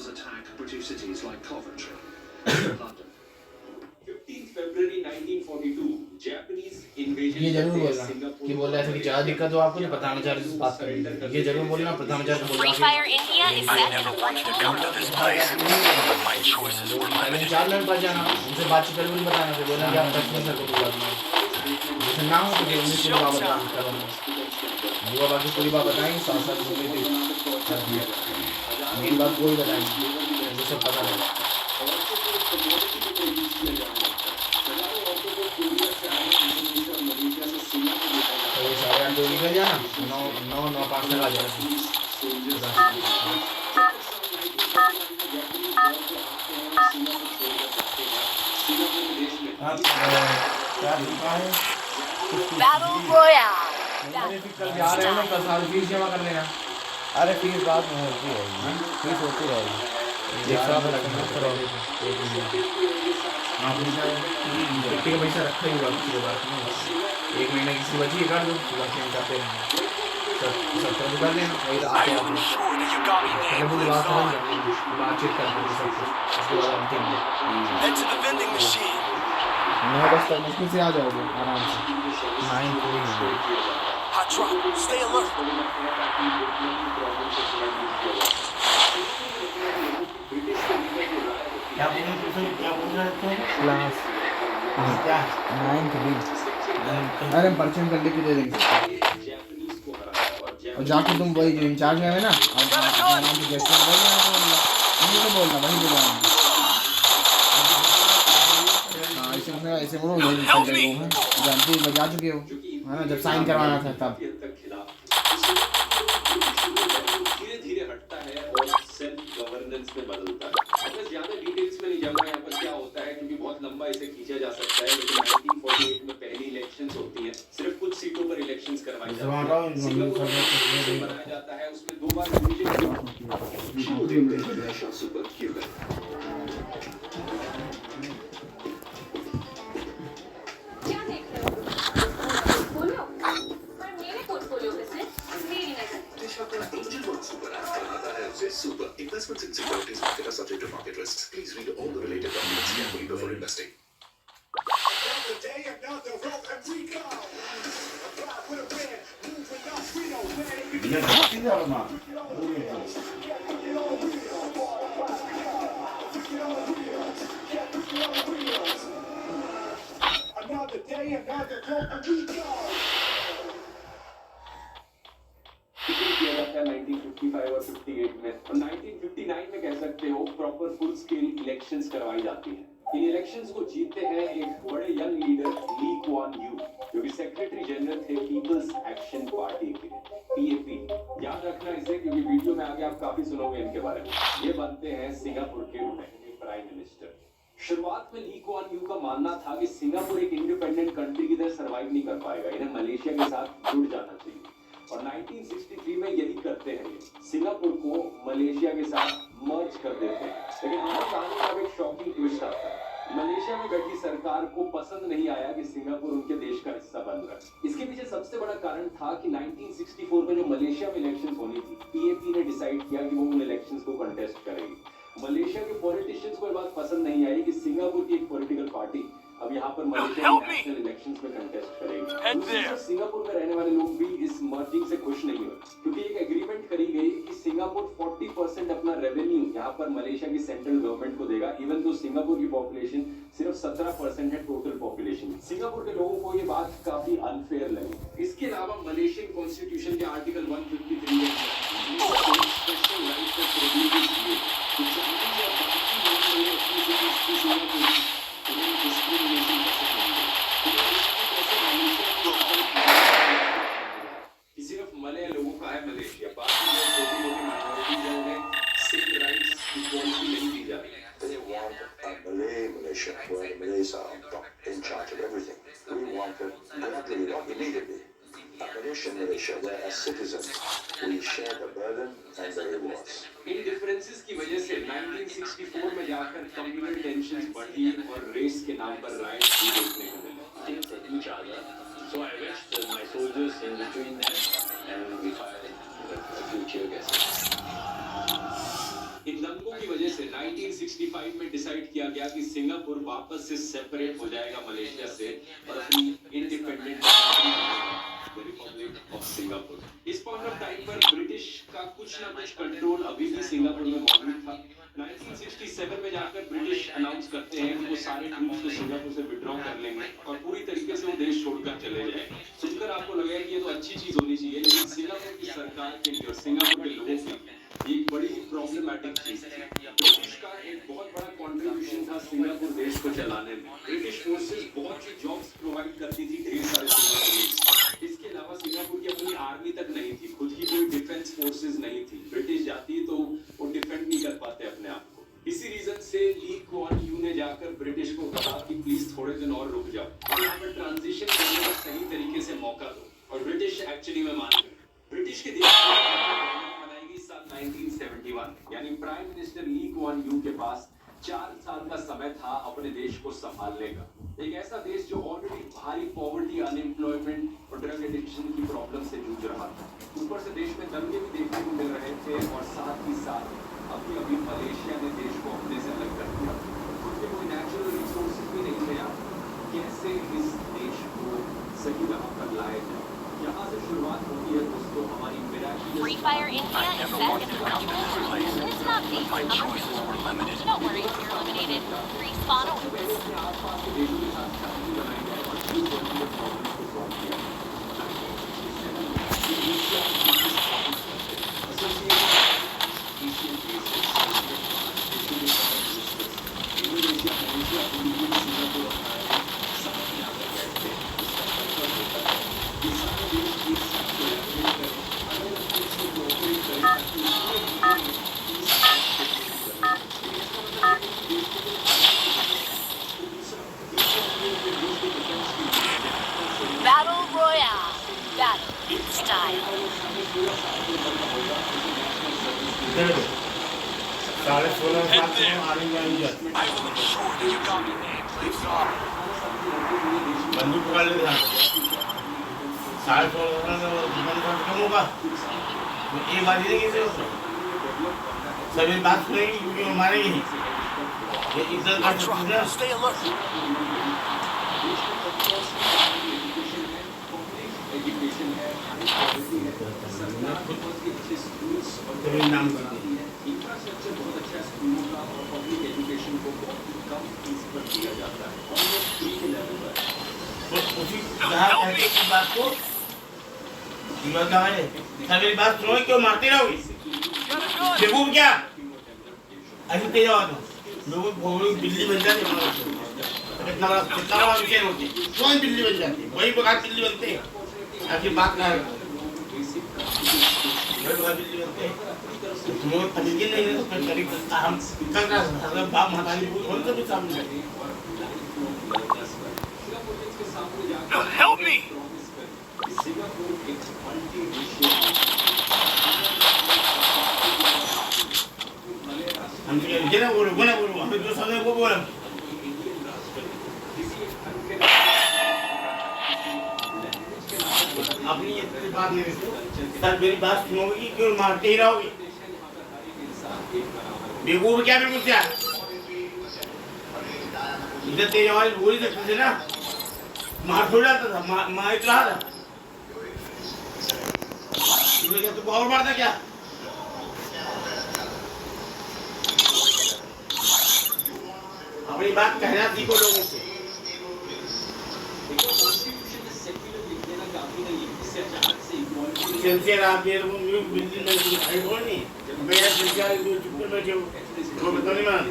attack British cities like Coventry, London. 15 February 1942 Japanese invasion ये जरूर बोलना कि बोल रहा है कि ज़्यादा दिक्कत हो आपको तो प्रधानाचार्य से बात करेंगे, ये जरूर बोलना प्रधानाचार्य बोल रहा है। Fire India is I never wanted to come to this place, but my choices were limited. 4 minute बाद जाना, उनसे बातचीत करके उन्हें बताना कि बोलना कि आप 10 मिनट तक पूरा करना, जैसे ना हो तो फिर उन्हीं से बात करूँगा, वो बाकी पूरी बात बताएंगे, साथ साथ बोले थे मेन बात वही बताएंगे, मुझे सब पता लगा। तो ये सारे अंडे निकल जाना, 9:05 तक आ जाना। Battle Royale. कल जा रहे हैं ना, कल सारी फीस जमा कर लेना। अरे फीस बाद में होती रहेगी, फीस होती रहेगी। एक साथ रखना करोगे आप का पैसा रखा ही होगा किसी के पास, 1 महीना किसी बची कर दो, बाकी हम करते रहेंगे, सब कर लेना। वही I am sure that you got me पहले पूरी बात करेंगे, बातचीत करते हैं सब कुछ, उसके बाद हम देंगे। Head to the vending machine. 9 बजे तक मुश्किल से आ जाओगे आराम से, 9 पूरी नहीं। Hot drop. Stay alert. क्या बोल रहे थे? क्लास क्या 9 बी। अरे हम परचेंज कर लेके दे देंगे, और जाके तुम वही जो इंचार्ज है ना, नाम की गेस्ट बोलना, नहीं तो बोलना वही बोलना। हाँ ऐसे बोलो, जानते ही बजा चुके हो है ना, जब साइन करवाना था तब। धीरे-धीरे हटता है और सेल्फ गवर्नेंस में बदलता है। बस ज्यादा डिटेल्स में नहीं जाऊंगा यहाँ पर क्या होता है, क्योंकि बहुत लंबा इसे खींचा जा सकता है। लेकिन 1948 में पहली इलेक्शंस होती हैं, सिर्फ कुछ सीटों पर इलेक्शंस करवाई जाती हैं। सिंगापुर में बनाया जाता है, उसमें 2 बार सुपर क्यूबन। क्या देख रहे हो? पोर्टफोलियो? पर मेरे पोर्टफोलियो में से मेरी नजर। Super. Investments in securities market are subject to market risks. Please read all the related documents carefully before investing. Another day, another rope, and we go. Apply with a pen, moving up, we don't let it be. Another day, another rope, and we go. 1955 और 58 में, और 1959 में कह सकते हो proper full scale elections करवाई जाती हैं। इन इलेक्शंस को जीतते हैं एक बड़े young leader Lee Kuan Yew, जो कि सेक्रेटरी जनरल थे पीपल्स एक्शन पार्टी के, पीएपी। याद रखना इसे, क्योंकि वीडियो में आगे आप काफी सुनोगे इनके बारे में। ये बनते हैं सिंगापुर के प्राइम मिनिस्टर। शुरुआत में ली कुआन यू का मानना था कि सिंगापुर एक इंडिपेंडेंट कंट्री की तरह सर्वाइव नहीं कर पाएगा, इन्हें मलेशिया के साथ जुड़ जाना चाहिए। और 1963 में यही करते हैं, सिंगापुर को मलेशिया के साथ मर्ज कर देते हैं। लेकिन हमारी कहानी में अब एक शॉकिंग ट्विस्ट आता है। मलेशिया में बैठी सरकार को पसंद नहीं आया कि सिंगापुर उनके देश का हिस्सा बन रहा है। इसके पीछे सबसे बड़ा कारण था कि 1964 में जो मलेशिया में इलेक्शंस होनी थी, पीएपी ने डिसाइड किया कि वो उन इलेक्शंस को कंटेस्ट करेगी। मलेशिया के पॉलिटिशियंस को ये बात पसंद नहीं आई कि सिंगापुर की एक पॉलिटिकल पार्टी अब यहाँ पर मलेशिया में नेशनल इलेक्शंस में कंटेस्ट करेगी। सिंगापुर में रहने वाले लोग भी इस मर्जिंग से खुश नहीं हुए, क्योंकि एक एग्रीमेंट करी गई कि सिंगापुर 40% अपना रेवेन्यू यहाँ पर मलेशिया की सेंट्रल गवर्नमेंट को देगा, इवन तो सिंगापुर की पॉपुलेशन सिर्फ 17% है टोटल पॉपुलेशन। सिंगापुर के लोगों को ये बात काफी अनफेयर लगी। इसके अलावा मलेशियन कॉन्स्टिट्यूशन के आर्टिकल 153 में स्पेशल राइट फॉर प्रिविलेजेस दिए, सिर्फ मलय लोगों का है मलेशिया, बाकी जो छोटी-मोटी माइनॉरिटीज हैं उन्हें सिविल राइट्स इक्वालिटी नहीं दी जा रही है। They want a Malay Malaysia where the Malays are in charge of everything. We want it gradually, not immediately. A Malaysian Malaysia where as citizens we share the burden and the rewards. In differences की वजह से 1964 में जाकर communal tensions बढ़ी और race के नाम पर राइट्स भी देखने को मिले। So I wished my soldiers in between them and we fired a few tear gases. इन दंगों की वजह 1965 में डिसाइड किया गया कि सिंगापुर वापस से सेपरेट हो जाएगा मलेशिया से और अपनी इंडिपेंडेंट रिपब्लिक ऑफ सिंगापुर। इस पॉइंट ऑफ टाइम पर ब्रिटिश का कुछ ना कुछ कंट्रोल अभी भी सिंगापुर में मौजूद था। 1967 में जाकर ब्रिटिश अनाउंस करते हैं कि वो सारे ट्रूप्स को सिंगापुर से विड्रॉ कर लेंगे और पूरी तरीके से वो देश छोड़कर चले जाएंगे। सुनकर आपको लगेगा कि ये तो अच्छी चीज होनी चाहिए, लेकिन सिंगापुर की सरकार के लिए और सिंगापुर के लोगों के लिए एक बड़ी ही प्रॉब्लमैटिक चीज थी। ब्रिटिश का एक बहुत बड़ा कंट्रीब्यूशन था सिंगापुर देश को चलाने में। ब्रिटिश फोर्सेस बहुत सी जॉब्स प्रोवाइड करती थी ढेर सारे सिंगापुर। इसके अलावा सिंगापुर की अपनी आर्मी तक नहीं थी, खुद की कोई डिफेंस फोर्सेस नहीं थी। ब्रिटिश जाती तो वो डिफेंड नहीं कर पाते अपने आप को। इसी रीजन से ली कुआन यू ने जाकर ब्रिटिश को कहा कि प्लीज थोड़े दिन और रुक जाओ और यहाँ पर ट्रांजिशन करने का सही तरीके से मौका दो, और ब्रिटिश एक्चुअली में मान गए। ब्रिटिश के देश बनाई गई साल 1971, यानी prime minister Lee Kuan Yew के पास 4 साल का समय था अपने देश को संभालने का। एक ऐसा देश जो ऑलरेडी भारी पॉवर्टी, अनएम्प्लॉयमेंट और ड्रग एडिक्शन की प्रॉब्लम से जूझ रहा था। ऊपर से देश में दंगे भी देखने को मिल रहे थे और साथ ही साथ अभी मलेशिया ने देश को अपने से अलग कर दिया। खुद के कोई नेचुरल रिसोर्सेज भी नहीं थे यहाँ। कैसे इस देश को सही राह पर लाए जाए, यहाँ से शुरुआत होती है दोस्तों हमारी Free Fire India is back in the country. It's not being My choices were limited. Don't worry, you're eliminated. Respawn awaits. आसपास के देशों के साथ शांति बनाई जाए और इस प्रॉब्लम को सॉल्व किया। Battle Royale. Battle in style. देखो 16.5 And साल there, में आर्मी ज्वाइन किया। I will ensure that you got me nameplate guard. बंदूक पकड़ ले ध्यान। 16.5 साल में जीवन का कम होगा। वो एक बार नहीं किसी को सभी बात सुनेगी क्योंकि वो मारेंगे ही। ये इज्जत का Try चीज़ है। to stay alert. एजुकेशन है, सरकार बहुत ही अच्छे स्कूल्स और तभी नाम करती है। इंफ्रास्ट्रक्चर बहुत अच्छा स्कूलों का और पब्लिक एजुकेशन को बहुत ही कम फीस पर दिया जाता है, ऑलमोस्ट फ्री के लेवल पर। तो उसी कहा कहते की बात को जीवन का है। सभी बात सुनो क्यों मारते रहोगे? देखो क्या? ऐसे तेज आवाज में लोगों को बिल्ली बन जाती है। कितना बड़ा विषय होती है। कौन बिल्ली बन जाती है? वही प्रकार बिल्ली बनते हैं। ऐसी बात ना है। वही प्रकार बिल्ली बनते हैं। तुम लोग तमीज़ नहीं है तो फिर करीब हम कर रहा है। बाप महारानी को कौन सा भी सामने है? No, help me! हम ये ना बोलो हमें जो समझे वो बोलो। अपनी ये बात नहीं सर मेरी बात सुनोगे कि क्यों मारते ही रहोगे? बेवकूफ क्या बिल्कुल क्या? इधर तेज आवाज बोल ही सकते थे ना, मार थोड़ा जाता था, मार रहा था। इधर क्या तो और मारता क्या? अपनी बात कहना सीखो लोगों से। सिंसियर आप ये बिल्डिंग में आई बोल नहीं मेरा सिंसियर जो चुप कर बैठे हो वो बताओ नहीं मार